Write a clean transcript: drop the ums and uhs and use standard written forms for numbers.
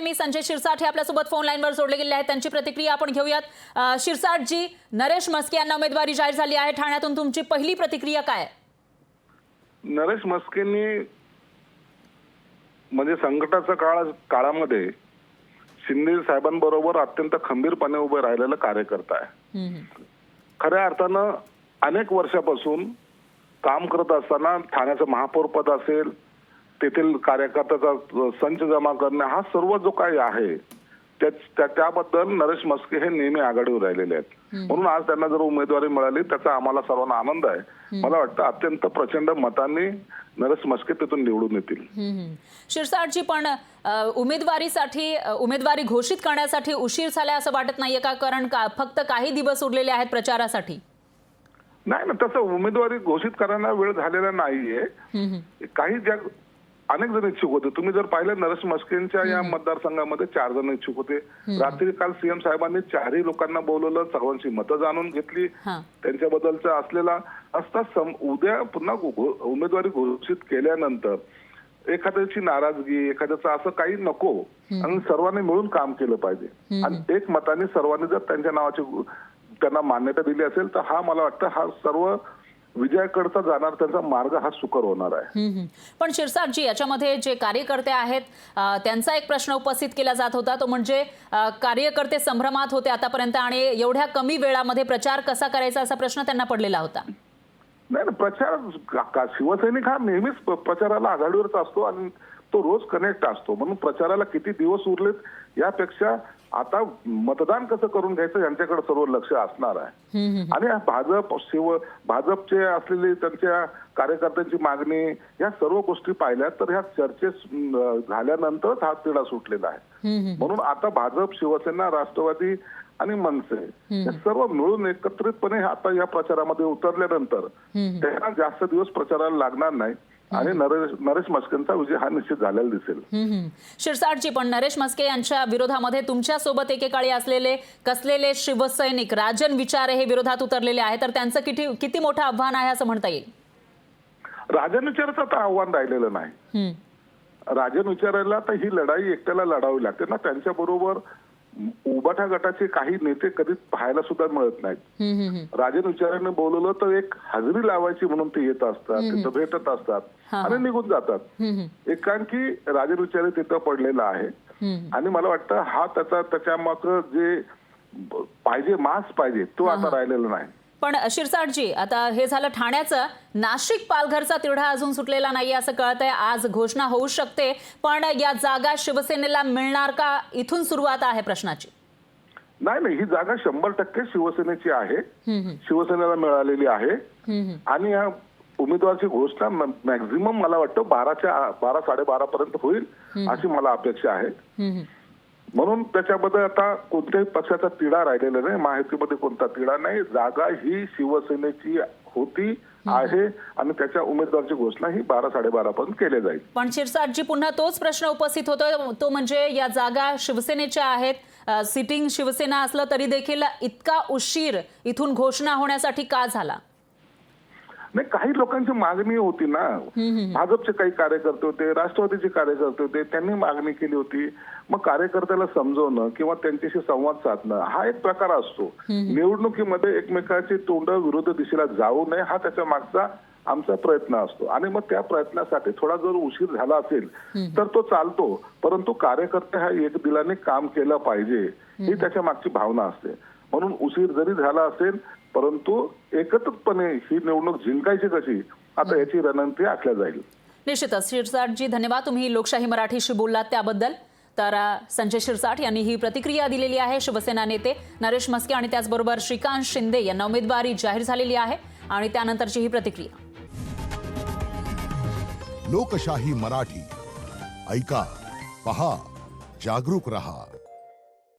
मी संजय शिरसाट हे आपल्यासोबत फोन लाईनवर जोडले गेले आहेत, त्यांची प्रतिक्रिया आपण घेऊयात। शिरसाट जी, नरेश म्हस्के यांना उमेदवारी जाहीर झाली आहे, ठाण्यातून तुमची पहिली प्रतिक्रिया काय आहे? नरेश म्हस्केंनी म्हणजे संकटाच्या काळामध्ये शिंदे साहेबांबरोबर अत्यंत खंबीरपणे उभे राहिलेलं कार्यकर्ता आहे। खऱ्या अर्थानं अनेक वर्षापासून काम करत असताना ठाण्याचं महापौर पद असेल, तेथील कार्यकर्त्याचा संच जमा करणे, हा सर्व जो काही आहे त्याबद्दल नरेश म्हस्के हे नेहमी आघाडीवर राहिलेले आहेत। म्हणून आज त्यांना जर उमेदवारी मिळाली त्याचा आम्हाला सर्वांना आनंद आहे। मला वाटतं अत्यंत प्रचंड मतांनी नरेश म्हस्के तिथून निवडून येतील। शिरसाटजी, पण उमेदवारी घोषित करण्यासाठी उशीर झाला असं वाटत नाहीये का? कारण फक्त काही दिवस उरलेले आहेत प्रचारासाठी। नाही ना, तसं उमेदवारी घोषित करायला वेळ झालेला नाहीये। काही अनेक जण इच्छुक होते। तुम्ही जर पाहिलं नरेश म्हस्केंच्या या मतदारसंघामध्ये 4 जण इच्छुक होते। रात्री काल सीएम साहेबांनी 4ही लोकांना बोलवलं, सर्वांची मतं जाणून घेतली, त्यांच्याबद्दलचा असलेला असता उद्या पुन्हा उमेदवारी घोषित केल्यानंतर एखाद्याची नाराजगी, एखाद्याचं असं काही नको, आणि सर्वांनी मिळून काम केलं पाहिजे। आणि एक मताने सर्वांनी जर त्यांच्या नावाची त्यांना मान्यता दिली असेल तर हा मला वाटतं हा सर्व विजयाकडचा जाणार त्यांचा मार्ग हा सुकर होणार आहे। पण शिरसाटजी, याच्यामध्ये जे कार्यकर्ते आहेत त्यांचा एक प्रश्न उपस्थित केला जात होता, तो म्हणजे कार्यकर्ते संभ्रमात होते आतापर्यंत आणि एवढ्या कमी वेळामध्ये प्रचार कसा करायचा असा प्रश्न त्यांना पडलेला होता। नाही ना, प्रचार शिवसैनिक हा नेहमीच प्रचाराला आघाडीवरच असतो आणि तो रोज कनेक्ट असतो। म्हणून प्रचाराला किती दिवस उरलेत यापेक्षा आता मतदान कसं करून घ्यायचं यांच्याकडे सर्व लक्ष असणार आहे। आणि भाजपचे असलेली त्यांच्या कार्यकर्त्यांची मागणी, या सर्व गोष्टी पाहिल्या तर ह्या चर्चे झाल्यानंतरच हा तिढा सुटलेला आहे। म्हणून आता भाजप, शिवसेना, राष्ट्रवादी आणि मनसे हे सर्व मिळून एकत्रितपणे आता या प्रचारामध्ये उतरल्यानंतर त्यांना जास्त दिवस प्रचाराला लागणार नाही आणि नरेश म्हस्केंचा विजय हा निश्चित झालेला दिसेल। शिरसाटजी, पण नरेश म्हस्के यांच्या विरोधामध्ये तुमच्या सोबत एकेकाळी असलेले कसलेले शिवसैनिक राजन विचारे हे विरोधात उतरलेले आहे, तर त्यांचं किती मोठं आव्हान आहे असं म्हणता येईल? राजन विचाराचं आता आव्हान राहिलेलं नाही। राजन विचारायला तर ही लढाई एकट्याला लढावी लागते ना। त्यांच्या बरोबर उबाठा गटाचे काही नेते कधीच पाहायला सुद्धा मिळत नाहीत। राजन विचाराने बोलवलं तर एक हजेरी लावायची म्हणून ते येत असतात, तिथं भेटत असतात आणि निघून जातात। कारण की राजन विचारे तिथं पडलेला आहे आणि मला वाटतं हा त्याच्या मात्र जे पाहिजे, मास पाहिजे, तो आता राहिलेला नाही। पण शिरसाटजी, आता हे झालं ठाण्याचं, नाशिक पालघरचा तिढा अजून सुटलेला नाही असं कळतंय। आज घोषणा होऊ शकते, पण या जागा शिवसेनेला मिळणार का? इथून सुरुवात आहे प्रश्नाची। नाही, ही जागा 100% शिवसेनेची आहे, शिवसेनेला मिळालेली आहे। आणि या उमेदवाराची घोषणा मॅक्झिमम मला वाटतं 12 साडेबारा पर्यंत होईल अशी मला अपेक्षा आहे। म्हणून त्याच्याबद्दल आता कोणत्याही पक्षाचा तिढा राहिलेला नाही, महायुतीमध्ये कोणता तिढा नाही। जागा ही शिवसेनेची होती, आहे आणि त्याच्या उमेदवाराची घोषणा ही 12 साडेबारा पर्यंत केली जाईल। पण शिरसाटजी, पुन्हा तोच प्रश्न उपस्थित होतो, तो म्हणजे या जागा शिवसेनेच्या आहेत, सिटिंग शिवसेना असलं तरी देखील इतका उशीर इथून घोषणा होण्यासाठी का झाला? नाही, काही लोकांची मागणी होती ना। भाजपचे काही कार्यकर्ते होते, राष्ट्रवादीचे कार्यकर्ते होते, त्यांनी मागणी केली होती। मग कार्यकर्त्याला समजवणं किंवा त्यांच्याशी संवाद साधणं हा एक प्रकार असतो। निवडणुकीमध्ये एकमेकांची तोंड विरोधी दिशेला जाऊ नये हा त्याच्या मागचा आमचा प्रयत्न असतो आणि मग त्या प्रयत्नासाठी थोडा जर उशीर झाला असेल तर तो चालतो, परंतु कार्यकर्ते हा एक दिलाने काम केलं पाहिजे ही त्याच्या मागची भावना असते। म्हणून उशीर जरी झाला असेल परंतु एकत्रितपणे ही निवडणूक जिंकायची कशी आता याची रणनीती आखल्या जाईल। निश्चितच शिरसाटजी, धन्यवाद, तुम्ही लोकशाही मराठीशी बोललात त्याबद्दल। तर संजय शिरसाट यांनी ही प्रतिक्रिया दिलेली आहे। शिवसेना नेते नरेश म्हस्के आणि त्याचबरोबर श्रीकांत शिंदे यांना उमेदवारी जाहीर झालेली आहे आणि त्यानंतरची ही प्रतिक्रिया। लोकशाही मराठी ऐका, पहा, जागरूक रहा।